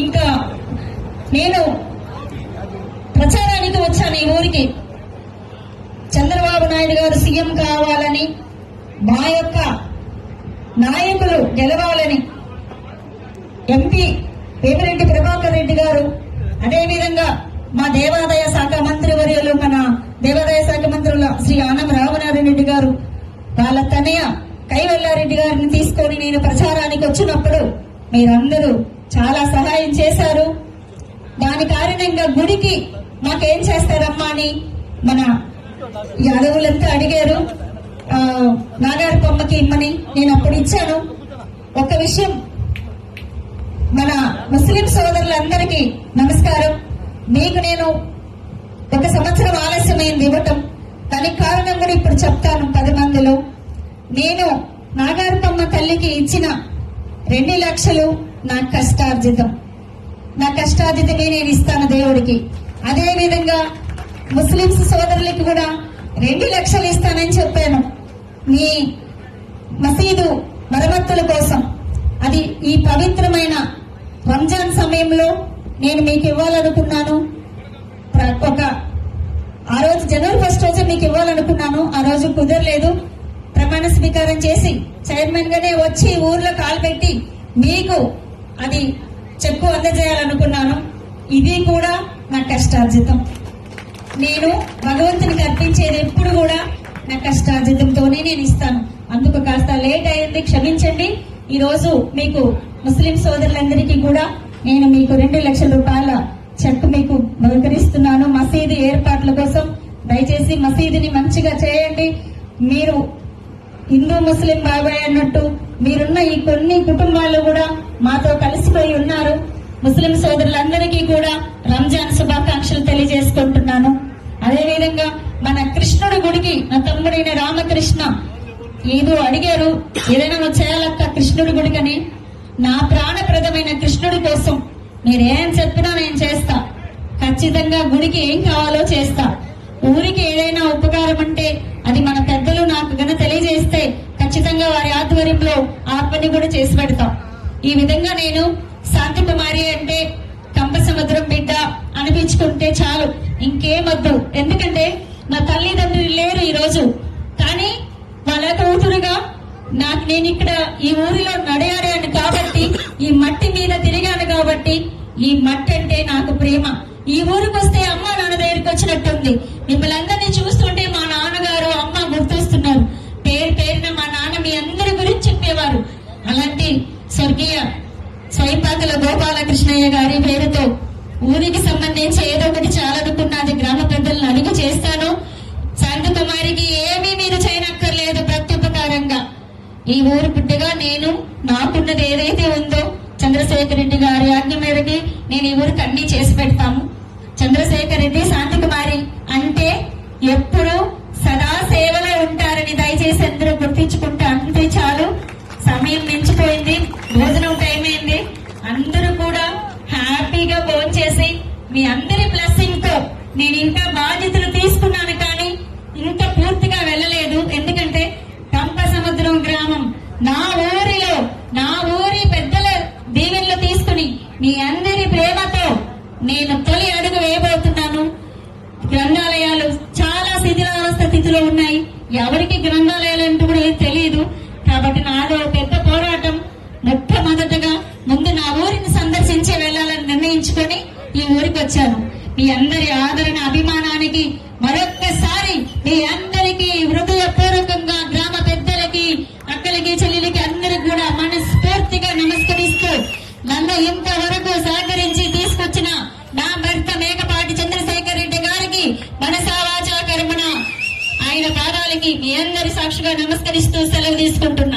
ఇంకా నేను ప్రచారానికి వచ్చాను ఈ ఊరికి. చంద్రబాబు నాయుడు గారు సీఎం కావాలని, మా యొక్క నాయకులు గెలవాలని, ఎంపీ వేమిరెడ్డి ప్రభాకర్ రెడ్డి గారు, అదేవిధంగా మా దేవాదాయ శాఖ మంత్రి వర్యులు, మన దేవాదాయ శాఖ మంత్రుల శ్రీ ఆనం రామనారాయణ రెడ్డి గారు, వాళ్ళ తనయ కైవల్లారెడ్డి గారిని తీసుకొని నేను ప్రచారానికి వచ్చినప్పుడు మీరందరూ చాలా సహాయం చేశారు. దాని కారణంగా గుడికి మాకేం చేస్తారమ్మా అని మన యాదవులంతా అడిగారు. నాగారి బొమ్మకి ఇమ్మని నేను అప్పుడు ఇచ్చాను. ఒక విషయం, మన ముస్లిం సోదరులందరికీ నమస్కారం. మీకు నేను 1 సంవత్సరం ఆలస్యమైంది ఇవ్వటం, దానికి కారణం కూడా ఇప్పుడు చెప్తాను 10 మందిలో. నేను నాగారపమ్మ తల్లికి ఇచ్చిన 2 లక్షలు నా కష్టార్జితం. నా కష్టార్జితమే నేను ఇస్తాను దేవుడికి. అదే విధంగా ముస్లింస్ సోదరులకి కూడా 2 లక్షలు ఇస్తానని చెప్పాను మీ మసీదు మరమ్మతుల కోసం. అది ఈ పవిత్రమైన రంజాన్ సమయంలో నేను మీకు ఇవ్వాలనుకున్నాను. ఆ రోజు జనవరి 1 రోజు మీకు ఇవ్వాలనుకున్నాను. ఆ రోజు కుదరలేదు. ప్రమాణ స్వీకారం చేసి చైర్మన్ గానే వచ్చి ఊర్లో కాలు పెట్టి మీకు అది చెక్కు అందజేయాలనుకున్నాను. ఇది కూడా నా కష్టార్జితం. నేను భగవంతునికి అర్పించేది ఎప్పుడు కూడా నా కష్టార్జితంతోనే నేను ఇస్తాను. అందుకు కాస్త లేట్ అయింది, క్షమించండి. ఈ రోజు మీకు ముస్లిం సోదరులందరికీ కూడా నేను మీకు 2 లక్షల రూపాయల చెక్ మీకు బహుకరిస్తున్నాను మసీదు ఏర్పాట్ల కోసం. దయచేసి మసీదుని మంచిగా చేయండి. మీరు హిందూ ముస్లిం బాబాయ్ అన్నట్టు మీరున్న ఈ కొన్ని కుటుంబాలు కూడా మాతో కలిసిపోయి ఉన్నారు. ముస్లిం సోదరులందరికీ కూడా రంజాన్ శుభాకాంక్షలు తెలియజేసుకుంటున్నాను. అదేవిధంగా మన కృష్ణుడి గుడికి నా తమ్ముడైన రామకృష్ణ ఏదో అడిగారు, ఏదైనా నువ్వు చేయాలక్క కృష్ణుడి గుడికని. నా ప్రాణప్రదమైన కృష్ణుడి కోసం మీరేం చెప్పినా నేను చేస్తా. ఖచ్చితంగా గుడికి ఏం కావాలో చేస్తా. ఊరికి ఏదైనా ఉపకారం అంటే అది మన పెద్దలు నాకు గన తెలియజేస్తే ఖచ్చితంగా వారి ఆధ్వర్యంలో ఆ పని కూడా చేసి పెడతాం. ఈ విధంగా నేను శాంతి కుమారి అంటే కంపసముద్రం బిడ్డ అనిపించుకుంటే చాలు, ఇంకేమొద్దు. ఎందుకంటే నా తల్లిదండ్రులు లేరు ఈ రోజు, కానీ వాళ్ళ కూతురుగా నేను ఇక్కడ ఈ ఊరిలో నడయాడాను కాబట్టి, ఈ మట్టి మీద తిరిగాను కాబట్టి ఈ మట్టి అంటే నాకు ప్రేమ. ఈ ఊరికి వస్తే అమ్మ నాన్న దగ్గరికి వచ్చినట్టుంది. మిమ్మల్ని అందరినీ చూస్తుంటే మా నాన్నగారు అమ్మ గుర్తొస్తున్నారు. పేరున మా నాన్న మీ అందరి గురించి చెప్పేవారు. అలాంటి స్వర్గీయ స్వయంపాకల గోపాలకృష్ణయ్య గారి పేరుతో ఊరికి సంబంధించి ఏదో ఒకటి చాలనుకున్నది గ్రామ పెద్దలను అడిగి చేస్తాను. శాంతి కుమారికి ఏమీ మీరు చేయనక్కర్లేదు. ప్రత్యుపకారంగా ఈ ఊరు బిడ్డగా నేను నాకున్నది ఏదైతే ఉందో చంద్రశేఖర్ రెడ్డి గారి ఆజ్ఞ మేరకి నేను ఈ ఊరికి అన్ని చేసి పెడతాము. చంద్రశేఖర్ రెడ్డి శాంతి కుమారి అంటే ఎప్పుడు సదా సేవలో ఉంటారని దయచేసి అందరూ గుర్తించుకుంటే అంతే చాలు. సమయం మించిపోయింది, భోజనం టైం అయింది. అందరూ కూడా హ్యాపీగా భోంచేసి మీ అందరి బ్లెస్సింగ్ తో నేను ఇంకా బాధ్యతలు తీసుకున్నాను, కానీ ఇంకా పూర్తిగా వెళ్ళలేదు. ఎందుకంటే కంపసముద్రం గ్రామం నా ఊరిలో నా ఊరి పెద్దల దీవెనలు తీసుకుని మీ అందరి ప్రేమతో నేను తొలి అడుగు వేయబోతున్నాను. గ్రంథాలయాలు చాలా శిథిలావస్థ స్థితిలో ఉన్నాయి. ఎవరికి గ్రంథాలయాలు అంటూ కూడా తెలియదు. కాబట్టి నాదో పెద్ద పోరాటం. మొట్టమొదటగా ముందు నా ఊరిని సందర్శించి వెళ్లాలని నిర్ణయించుకొని ఈ ఊరికి వచ్చాను. మీ అందరి ఆదరణ అభిమానానికి మరొక్కసారి మీ అందరికీ హృదయపూర్వకంగా గ్రామ పెద్దలకి, అక్కలకి, చెల్లెలకి అందరికి కూడా మనస్ఫూర్తిగా నమస్కరిస్తూ నన్ను ఇంతవరకు సహకరించి తీసుకొచ్చిన నా భర్త మేకపాటి చంద్రశేఖర్ రెడ్డి గారికి మనసా వాచా కర్మణ ఆయన పాదాలకి మీ అందరి సాక్షిగా నమస్కరిస్తూ సెలవు తీసుకుంటున్నాను.